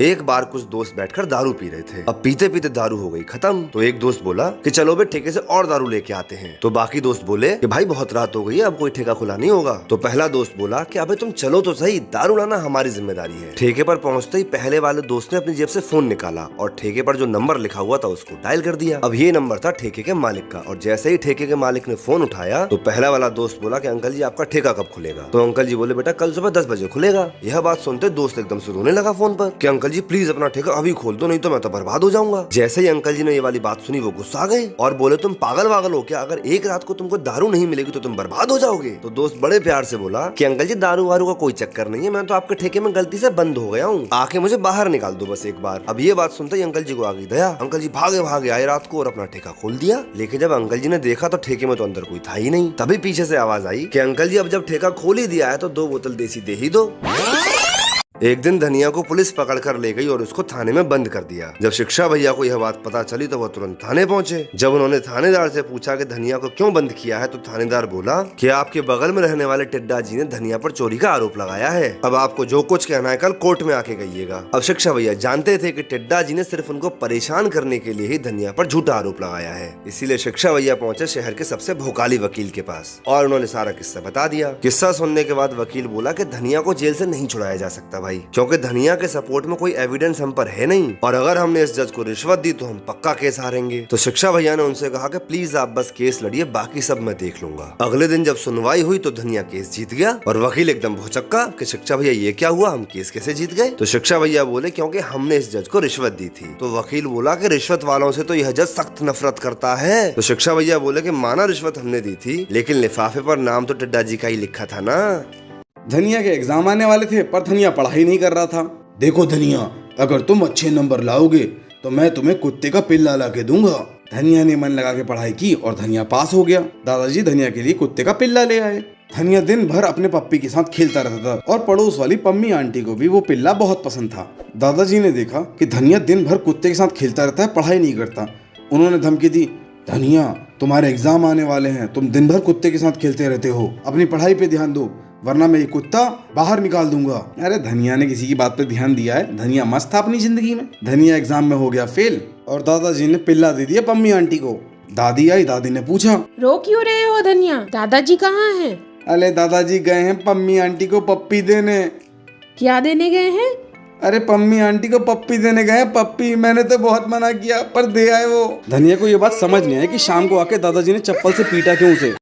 एक बार कुछ दोस्त बैठकर दारू पी रहे थे। अब पीते पीते दारू हो गई खत्म, तो एक दोस्त बोला कि चलो बे ठेके से और दारू लेके आते हैं। तो बाकी दोस्त बोले कि भाई बहुत रात हो गई है, अब कोई ठेका खुला नहीं होगा। तो पहला दोस्त बोला कि अबे तुम चलो तो सही, दारू लाना हमारी जिम्मेदारी है। ठेके पर पहुंचते ही पहले वाले दोस्त ने अपनी जेब से फोन निकाला और ठेके पर जो नंबर लिखा हुआ था उसको डायल कर दिया। अब ये नंबर था ठेके के मालिक का, और जैसे ही ठेके के मालिक ने फोन उठाया तो पहला वाला दोस्त बोला कि अंकल जी आपका ठेका कब खुलेगा। तो अंकल जी बोले बेटा कल सुबह 10 बजे खुलेगा। यह बात सुनते दोस्त एकदम से रोने लगा फोन पर कि अंकल जी प्लीज अपना ठेका अभी खोल दो, नहीं तो मैं तो बर्बाद हो जाऊंगा। जैसे ही अंकल जी ने ये वाली बात सुनी वो गुस्सा गए और बोले तुम पागल वागल हो क्या, अगर एक रात को तुमको दारू नहीं मिलेगी तो तुम बर्बाद हो जाओगे। तो दोस्त बड़े प्यार से बोला कि अंकल जी दारू वारू का कोई चक्कर नहीं है, मैं तो आपके ठेके में गलती से बंद हो गया हूँ, आके मुझे बाहर निकाल दो बस एक बार। अब ये बात सुनते ही अंकल जी को आ गई दया। अंकल जी भागे भागे आए रात को और अपना ठेका खोल दिया। लेकिन जब अंकल जी ने देखा तो ठेके में तो अंदर कोई था ही नहीं। तभी पीछे से आवाज आई कि अंकल जी अब जब ठेका खोल ही दिया है तो 2 बोतल देसी दे ही दो। एक दिन धनिया को पुलिस पकड़ कर ले गई और उसको थाने में बंद कर दिया। जब शिक्षा भैया को यह बात पता चली तो वह तुरंत थाने पहुंचे। जब उन्होंने थानेदार से पूछा कि धनिया को क्यों बंद किया है तो थानेदार बोला कि आपके बगल में रहने वाले टिड्डा जी ने धनिया पर चोरी का आरोप लगाया है। अब आपको जो कुछ कहना है कल कोर्ट में आके कहिएगा। अब शिक्षा भैया जानते थे कि टिड्डा जी ने सिर्फ उनको परेशान करने के लिए ही धनिया पर झूठा आरोप लगाया है। इसीलिए शिक्षा भैया पहुंचे शहर के सबसे भोकाली वकील के पास और उन्होंने सारा किस्सा बता दिया। किस्सा सुनने के बाद वकील बोला कि धनिया को जेल से नहीं छुड़ाया जा सकता भाई, क्योंकि धनिया के सपोर्ट में कोई एविडेंस हम पर है नहीं, और अगर हमने इस जज को रिश्वत दी तो हम पक्का केस हारेंगे। तो शिक्षा भैया ने उनसे कहा कि प्लीज आप बस केस लड़िए, बाकी सब मैं देख लूंगा। अगले दिन जब सुनवाई हुई तो धनिया केस जीत गया और वकील एकदम भौचक्का कि शिक्षा भैया ये क्या हुआ, हम केस कैसे जीत गए। तो शिक्षा भैया बोले क्योंकि हमने इस जज को रिश्वत दी थी। तो वकील बोला कि रिश्वत वालों से तो यह जज सख्त नफरत करता है। तो शिक्षा भैया बोले कि माना रिश्वत हमने दी थी, लेकिन लिफाफे पर नाम तो टिड्डा जी का ही लिखा था ना। धनिया के एग्जाम आने वाले थे पर धनिया पढ़ाई नहीं कर रहा था। देखो धनिया, अगर तुम अच्छे नंबर लाओगे तो मैं तुम्हें कुत्ते का पिल्ला ला के दूंगा। धनिया ने मन लगा के पढ़ाई की और धनिया पास हो गया। दादाजी धनिया के लिए कुत्ते का पिल्ला ले आए। धनिया दिन भर अपने पप्पी के साथ खेलता रहता था और पड़ोस वाली पम्मी आंटी को भी वो पिल्ला बहुत पसंद था। दादाजी ने देखा कि धनिया दिन भर कुत्ते के साथ खेलता रहता है, पढ़ाई नहीं करता। उन्होंने धमकी दी, धनिया तुम्हारे एग्जाम आने वाले हैं, तुम दिन भर कुत्ते के साथ खेलते रहते हो, अपनी पढ़ाई पे ध्यान दो वरना मैं ये कुत्ता बाहर निकाल दूंगा। अरे धनिया ने किसी की बात पे ध्यान दिया है, धनिया मस्त था अपनी जिंदगी में। धनिया एग्जाम में हो गया फेल और दादाजी ने पिल्ला दे दिया पम्मी आंटी को। दादी आई, दादी ने पूछा रो क्यों रहे हो धनिया, दादाजी कहाँ हैं? अरे दादाजी गए हैं पम्मी आंटी को पप्पी देने। क्या देने गए हैं? अरे पम्मी आंटी को पप्पी देने गए। पप्पी मैंने तो बहुत मना किया पर दे आए वो। धनिया को ये बात समझ नहीं आई कि शाम को आके दादाजी ने चप्पल से पीटा क्यों उसे।